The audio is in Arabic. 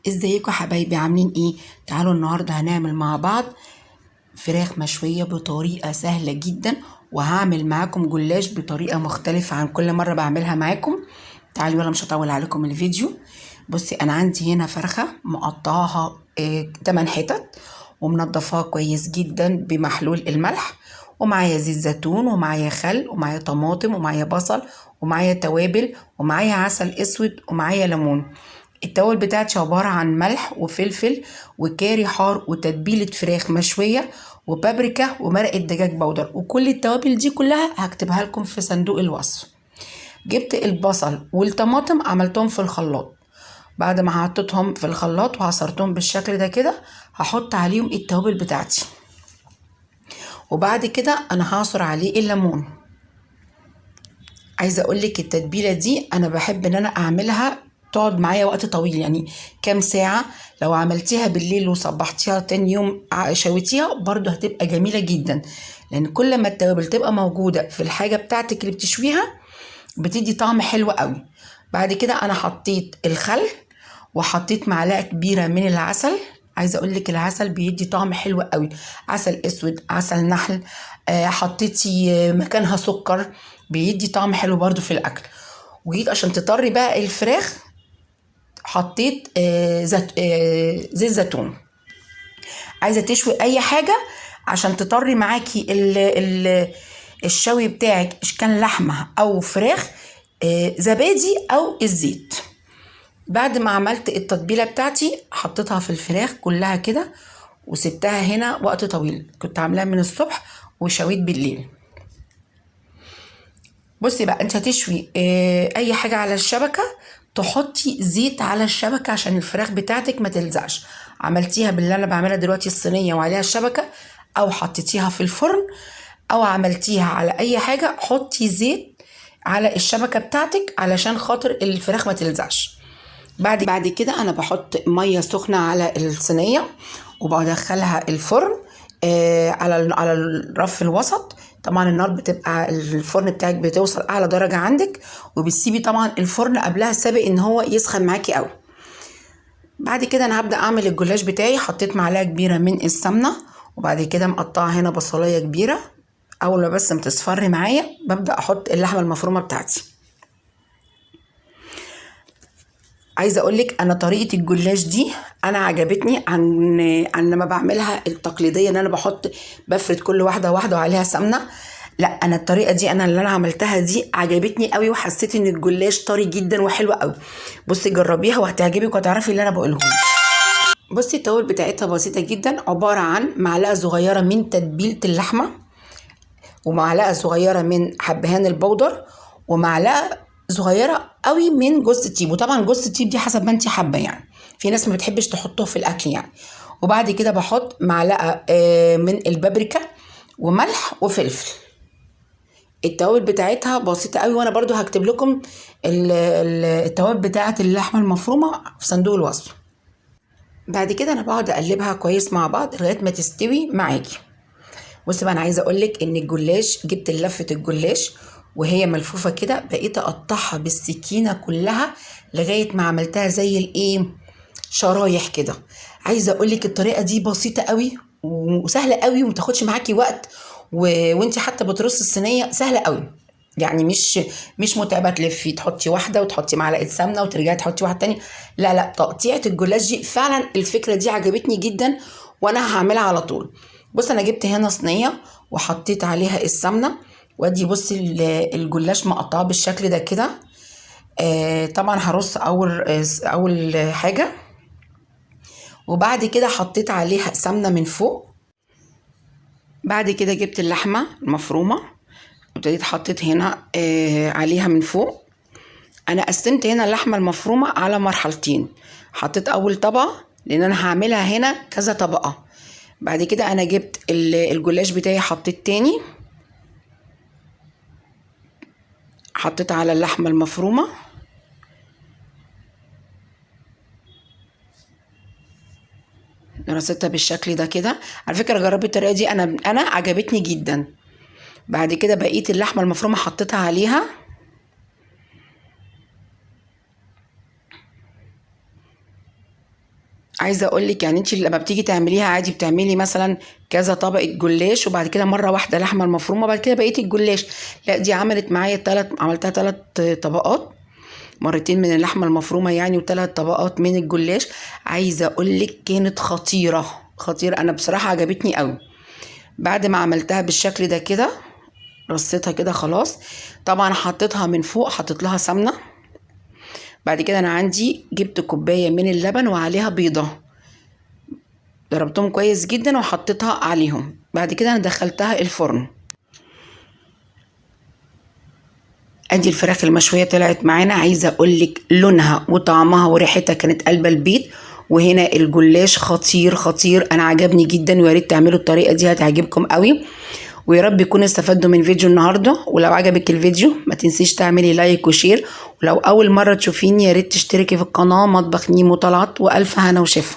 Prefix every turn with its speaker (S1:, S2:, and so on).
S1: ازيكم حبايبي عاملين ايه؟ تعالوا النهارده هنعمل مع بعض فراخ مشوية بطريقة سهلة جدا، وهعمل معاكم جلاش بطريقة مختلفة عن كل مرة بعملها معاكم. تعالوا يلا، مش هطول عليكم الفيديو. بصي انا عندي هنا فرخة مقطعاها 8 حتت ومنضفاها كويس جدا بمحلول الملح، ومعايا زيت زيتون ومعايا خل ومعايا طماطم ومعايا بصل ومعايا توابل ومعايا عسل اسود ومعايا ليمون. التوابل بتاعتي عبارة عن ملح وفلفل وكاري حار وتتبيلة فراخ مشوية وبابريكا ومرقة دجاج بودر، وكل التوابل دي كلها هكتبها لكم في صندوق الوصف. جبت البصل والطماطم عملتهم في الخلاط، بعد ما حطيتهم في الخلاط وعصرتهم بالشكل ده كده هحط عليهم التوابل بتاعتي، وبعد كده انا هعصر عليه الليمون. عايزه اقول لك التتبيله دي انا بحب ان انا اعملها تقعد معايا وقت طويل، يعني كام ساعه. لو عملتيها بالليل وصبحتيها تاني يوم شويتيها برضو هتبقى جميله جدا، لان كل ما التوابل تبقى موجوده في الحاجه بتاعتك اللي بتشويها بتدي طعم حلو قوي. بعد كده انا حطيت الخل وحطيت معلقه كبيره من العسل. عايزه اقول لك العسل بيدي طعم حلو قوي، عسل اسود عسل نحل، حطيتي مكانها سكر بيدي طعم حلو برضو في الاكل. وجيت عشان تطري بقى الفراخ حطيت زيت زيتون. عايزه تشوي اي حاجه عشان تطري معاكي الشوي بتاعك، إذا كان لحمه او فراخ، زبادي او الزيت. بعد ما عملت التتبيله بتاعتي حطيتها في الفراخ كلها كده وسبتها هنا وقت طويل، كنت عاملاها من الصبح وشويت بالليل. بصي بقى، انت هتشوي اي حاجه على الشبكه تحطي زيت على الشبكه عشان الفراخ بتاعتك ما تلزقش. عملتيها باللي انا بعملها دلوقتي الصينيه وعليها الشبكه، او حطيتيها في الفرن، او عملتيها على اي حاجه حطي زيت على الشبكه بتاعتك علشان خاطر الفراخ ما تلزقش. بعد كده انا بحط ميه سخنه على الصينيه وبدخلها الفرن على الرف الوسط. طبعا النار بتبقى الفرن بتاعك بتوصل اعلى درجه عندك، وبتسيبي طبعا الفرن قبلها سابق ان هو يسخن معاكي قوي. بعد كده انا هبدا اعمل الجلاش بتاعي. حطيت معلقه كبيره من السمنه، وبعد كده مقطعه هنا بصلايه كبيره. اول ما بس تصفر معايا ببدا احط اللحمه المفرومه بتاعتي. عايزه اقول لك انا طريقه الجلاش دي انا عجبتني عن لما بعملها التقليديه، ان انا بفرد كل واحده واحده وعليها سمنه. لا، انا الطريقه دي اللي انا عملتها دي عجبتني قوي، وحسيت ان الجلاش طري جدا وحلو قوي. بصي جربيها وهتعجبك وهتعرفي اللي انا بقوله لك. بصي التوابل بتاعتها بسيطه جدا، عباره عن معلقه صغيره من تتبيله اللحمه، ومعلقه صغيره من حبهان البودر، ومعلقه صغيره قوي من جوز الطيب. وطبعا جوز الطيب دي حسب ما انت حابه، يعني في ناس ما بتحبش تحطه في الاكل يعني. وبعد كده بحط معلقه من البابريكا وملح وفلفل. التوابل بتاعتها بسيطه قوي، وانا برضو هكتب لكم التوابل بتاعت اللحمه المفرومه في صندوق الوصف. بعد كده انا بقعد اقلبها كويس مع بعض لغايه ما تستوي معاكي. بصي بقى، انا عايزه اقول لك ان الجلاش جبت لفه الجلاش وهي ملفوفه كده، بقيت اقطعها بالسكينه كلها لغايه ما عملتها زي الايه، شرايح كده. عايزه اقول لك الطريقه دي بسيطه قوي وسهله قوي ومتاخدش معاكي وقت، وانت حتى بترصي الصينيه سهله قوي. يعني مش متعبه تلفي تحطي واحده وتحطي معلقه سمنه وترجعي تحطي واحده تانية. لا لا، تقطيعه الجلاش دي فعلا الفكره دي عجبتني جدا، وانا هعملها على طول. بص انا جبت هنا صينيه وحطيت عليها السمنه، وادي بصي الجلاش مقطعاه بالشكل ده كده. طبعا هرص اول حاجه، وبعد كده حطيت عليها سمنه من فوق. بعد كده جبت اللحمه المفرومه وابتديت حطيت هنا عليها من فوق. انا قسمت هنا اللحمه المفرومه على مرحلتين، حطيت اول طبقه لان انا هعملها هنا كذا طبقه. بعد كده انا جبت الجلاش بتاعي حطيت تاني، حطيت على اللحمه المفرومه رصيتها بالشكل ده كده. على فكره جربت الطريقه دي، انا عجبتني جدا. بعد كده بقيت اللحمه المفرومه حطيتها عليها، عايزه اقول لك يعني انت لما بتيجي تعمليها عادي بتعملي مثلا كذا طبقه جلاش وبعد كده مره واحده لحمه المفرومه وبعد كده بقيه الجلاش. لا دي عملت معايا عملتها 3 طبقات، مرتين من اللحمه المفرومه يعني و3 طبقات من الجلاش. عايزه اقول لك كانت خطيره خطيره، انا بصراحه عجبتني قوي. بعد ما عملتها بالشكل ده كده رصيتها كده خلاص. طبعا حطيتها من فوق، حطيت لها سمنه. بعد كده انا عندي جبت كوبايه من اللبن وعليها بيضه، ضربتهم كويس جدا وحطيتها عليهم. بعد كده انا دخلتها الفرن. ادي الفراخ المشويه طلعت معانا، عايزه اقول لك لونها وطعمها وريحتها كانت قلبه البيت. وهنا الجلاش خطير خطير، انا عجبني جدا ويا ريت تعملوا الطريقه دي هتعجبكم قوي. ويا رب يكونوا استفدوا من فيديو النهارده. ولو عجبك الفيديو ما تنسيش تعملي لايك وشير، ولو اول مره تشوفيني يا ريت تشتركي في القناه مطبخ نيمو طلعت. والف هنا وشفا.